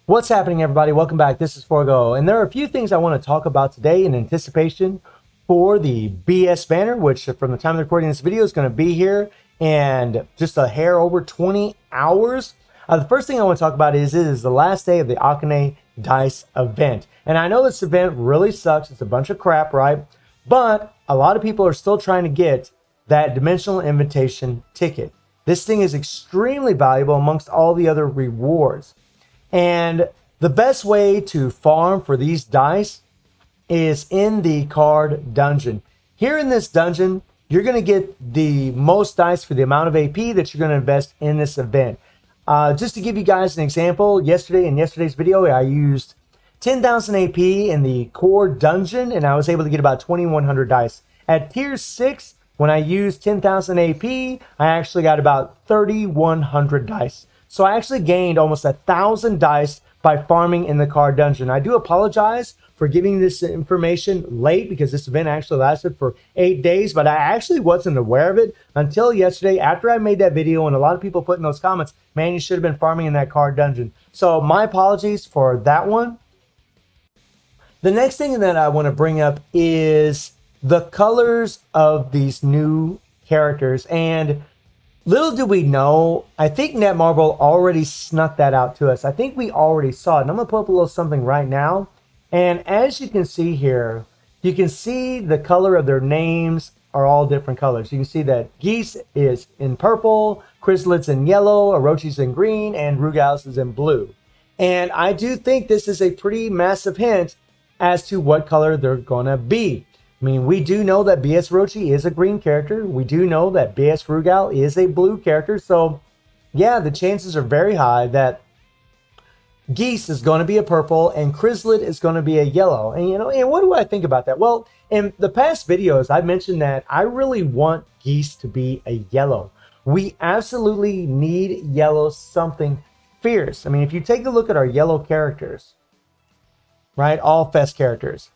What's happening, everybody? Welcome back. This is Forgo, and there are a few things I want to talk about today in anticipation for the BS banner, which from the time of recording this video is going to be here and just a hair over 20 hours. The first thing I want to talk about is it is the last day of the Akane Dice event. And I know this event really sucks. It's a bunch of crap, right? But a lot of people are still trying to get that Dimensional Invitation ticket. This thing is extremely valuable amongst all the other rewards. And the best way to farm for these dice is in the card dungeon. Here in this dungeon, you're going to get the most dice for the amount of AP that you're going to invest in this event. Just to give you guys an example, in yesterday's video, I used 10,000 AP in the core dungeon, and I was able to get about 2,100 dice. At tier 6, when I used 10,000 AP, I actually got about 3,100 dice. So I actually gained almost 1,000 dice by farming in the card dungeon. I do apologize for giving this information late because this event actually lasted for 8 days, but I actually wasn't aware of it until yesterday after I made that video, and a lot of people put in those comments, man, you should have been farming in that card dungeon. So my apologies for that one. The next thing that I want to bring up is the colors of these new characters. And little do we know, I think Netmarble already snuck that out to us. I think we already saw it. And I'm going to put up a little something right now. And as you can see here, you can see the color of their names are all different colors. You can see that Geese is in purple, Chrysalid's in yellow, Orochi's in green, and Rugal's is in blue. And I do think this is a pretty massive hint as to what color they're going to be. I mean, we do know that BS Orochi is a green character. We do know that BS Rugal is a blue character. So, yeah, the chances are very high that Geese is going to be a purple and Chrysalid is going to be a yellow. And, and what do I think about that? Well, in the past videos, I mentioned that I really want Geese to be a yellow. We absolutely need yellow, something fierce. I mean, if you take a look at our yellow characters, right, all Fest characters,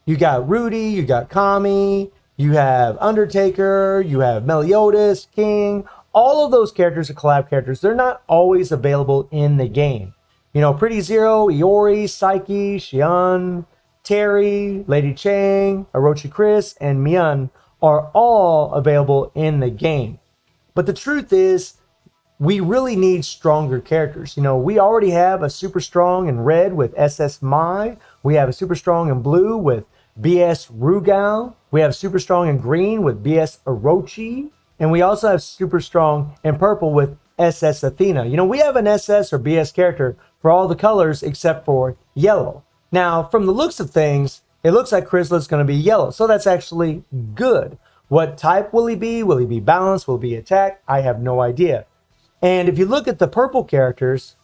you got Rudy, you got Kami, you have Undertaker, you have Meliodas, King. All of those characters are collab characters. They're not always available in the game. Pretty Zero, Iori, Psyche, Xion, Terry, Lady Chang, Orochi Chris, and Mian are all available in the game. But the truth is, we really need stronger characters. We already have a super strong in red with SS Mai. We have a super strong in blue with BS Rugal. We have super strong in green with BS Orochi. And we also have super strong in purple with SS Athena. We have an SS or BS character for all the colors except for yellow. Now, from the looks of things, it looks like Chrysalid's going to be yellow. So that's actually good. What type will he be? Will he be balanced? Will he be attack? I have no idea. And if you look at the purple characters,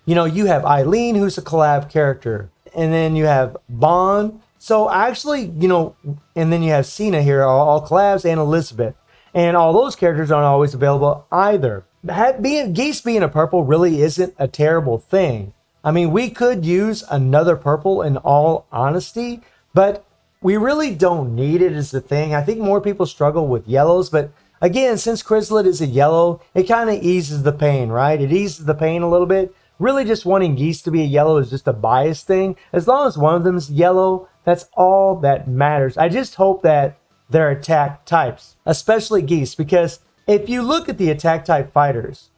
you have Eileen, who's a collab character. And then you have Bond. So actually, and then you have Cena here, all collabs, and Elizabeth. And all those characters aren't always available either. Geese being a purple really isn't a terrible thing. I mean, we could use another purple in all honesty, but we really don't need it is the thing. I think more people struggle with yellows, but again, since Chrysalid is a yellow, it kind of eases the pain, right? It eases the pain a little bit. Really just wanting Geese to be a yellow is just a bias thing. As long as one of them is yellow, that's all that matters. I just hope that they're attack types, especially Geese, because if you look at the attack type fighters,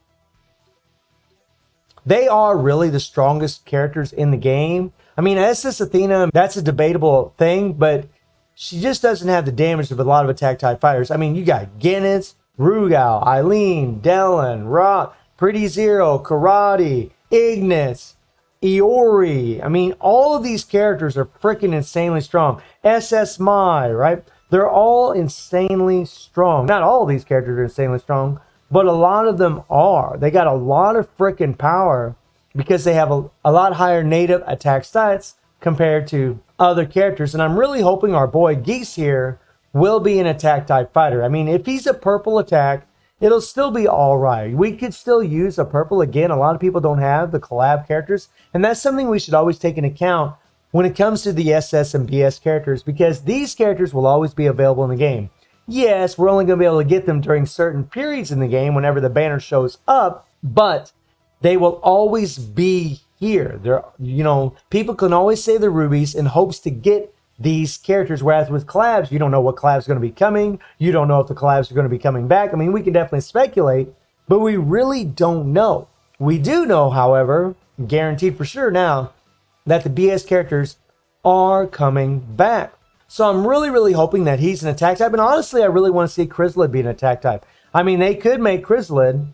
they are really the strongest characters in the game. I mean, SS Athena, that's a debatable thing, but she just doesn't have the damage of a lot of attack type fighters. I mean, you got Genitz, Rugal, Eileen, Dellen, Rock, Pretty Zero, Karate, Ignis, Iori. I mean, all of these characters are freaking insanely strong. SS Mai, right? They're all insanely strong. Not all of these characters are insanely strong, but a lot of them are. They got a lot of freaking power because they have a lot higher native attack stats compared to other characters. And I'm really hoping our boy Geese here will be an attack type fighter. I mean, if he's a purple attack, it'll still be all right. We could still use a purple. Again, a lot of people don't have the collab characters, and that's something we should always take into account when it comes to the SS and BS characters, because these characters will always be available in the game. Yes, we're only going to be able to get them during certain periods in the game whenever the banner shows up, but they will always be here. There, you know, people can always save the rubies in hopes to get these characters, whereas with collabs, you don't know what collab's going to be coming. You don't know if the collabs are going to be coming back. I mean, we can definitely speculate, but we really don't know. We do know, however, guaranteed for sure now, that the BS characters are coming back. So I'm really hoping that he's an attack type. And honestly, I really want to see Chrysalid be an attack type. I mean, they could make Chrysalid.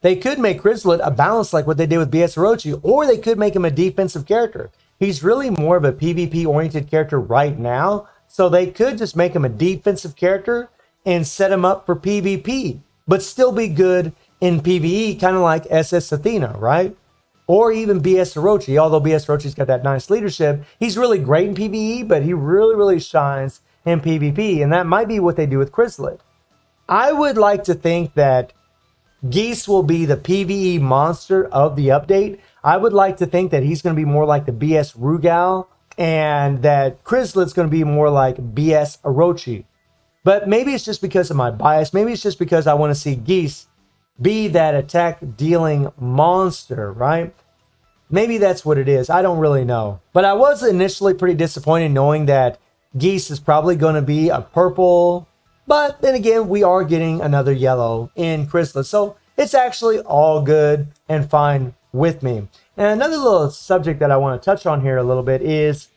They could make Chrysalid a balance like what they did with BS Orochi, or they could make him a defensive character. He's really more of a PvP-oriented character right now, so they could just make him a defensive character and set him up for PvP, but still be good in PvE, kind of like SS Athena, right? Or even BS Orochi, although BS Orochi's got that nice leadership. He's really great in PvE, but he really shines in PvP, and that might be what they do with Chrysalid. I would like to think that Geese will be the PvE monster of the update. I would like to think that he's going to be more like the BS Rugal, and that Chrysalid's going to be more like BS Orochi. But maybe it's just because of my bias. Maybe it's just because I want to see Geese be that attack dealing monster, right? Maybe that's what it is. I don't really know. But I was initially pretty disappointed knowing that Geese is probably going to be a purple. But then again, we are getting another yellow in Chrysalid. So it's actually all good and fine with me. And another little subject that I want to touch on here a little bit is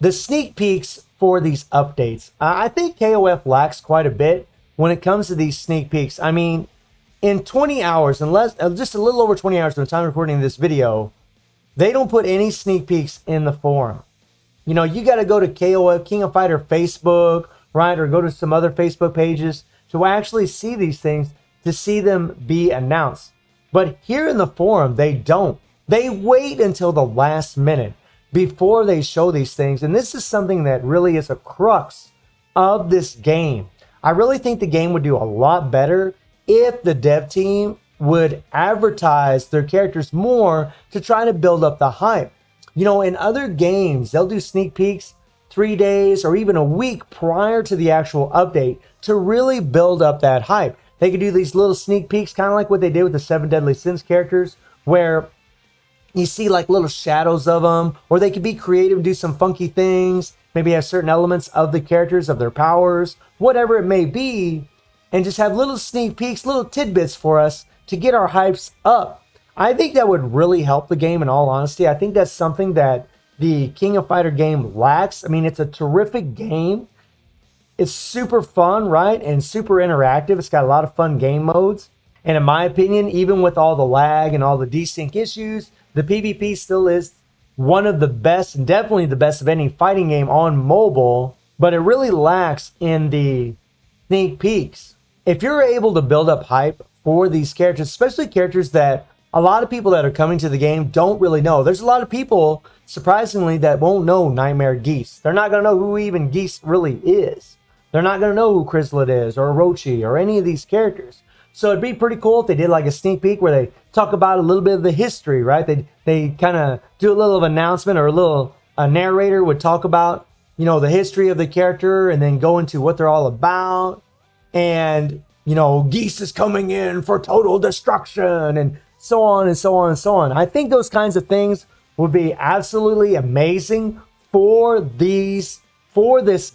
the sneak peeks for these updates. I think KOF lacks quite a bit when it comes to these sneak peeks. I mean, in 20 hours, just a little over 20 hours from the time of recording this video, they don't put any sneak peeks in the forum. You know, you got to go to KOF, King of Fighter Facebook, right? Or go to some other Facebook pages to actually see these things, to see them be announced. But here in the forum, they don't. They wait until the last minute before they show these things. And this is something that really is a crux of this game. I really think the game would do a lot better if the dev team would advertise their characters more to try to build up the hype. You know, in other games, they'll do sneak peeks 3 days or even a week prior to the actual update to really build up that hype. They could do these little sneak peeks, kind of like what they did with the 7 Deadly Sins characters, where you see like little shadows of them, or they could be creative and do some funky things, maybe have certain elements of the characters, of their powers, whatever it may be, and just have little sneak peeks, little tidbits for us to get our hypes up. I think that would really help the game, in all honesty. I think that's something that the King of Fighter game lacks. I mean, it's a terrific game. It's super fun, right? And super interactive. It's got a lot of fun game modes. And in my opinion, even with all the lag and all the desync issues, the PvP still is one of the best, and definitely the best of any fighting game on mobile, but it really lacks in the sneak peeks. If you're able to build up hype for these characters, especially characters that a lot of people that are coming to the game don't really know. There's a lot of people, surprisingly, that won't know Nightmare Geese. They're not going to know who even Geese really is. They're not going to know who Chrysalid is, or Orochi, or any of these characters. So it'd be pretty cool if they did like a sneak peek where they talk about a little bit of the history, right? They kind of do a little of announcement, or a narrator would talk about, you know, the history of the character and then go into what they're all about. And, you know, Geese is coming in for total destruction, and so on and so on and so on. I think those kinds of things would be absolutely amazing for this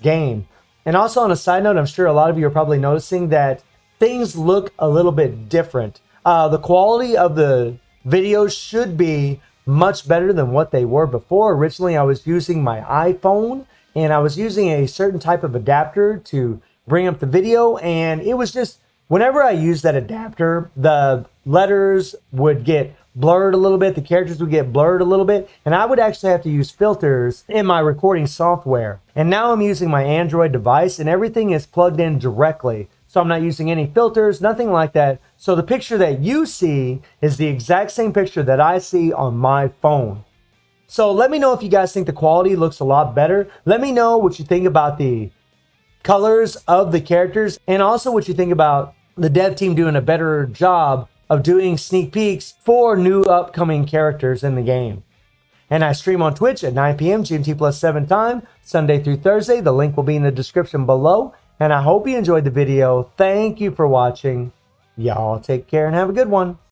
game. And also on a side note, I'm sure a lot of you are probably noticing that things look a little bit different. The quality of the videos should be much better than what they were before. Originally, I was using my iPhone, and I was using a certain type of adapter to bring up the video, and it was just, whenever I used that adapter, the letters would get blurred a little bit, the characters would get blurred a little bit, and I would actually have to use filters in my recording software. And now I'm using my Android device, and everything is plugged in directly. So I'm not using any filters, nothing like that. So the picture that you see is the exact same picture that I see on my phone. So let me know if you guys think the quality looks a lot better. Let me know what you think about the colors of the characters, and also what you think about the dev team doing a better job of doing sneak peeks for new upcoming characters in the game. And I stream on Twitch at 9 p.m. GMT plus 7 time, Sunday through Thursday. The link will be in the description below. And I hope you enjoyed the video. Thank you for watching. Y'all take care and have a good one.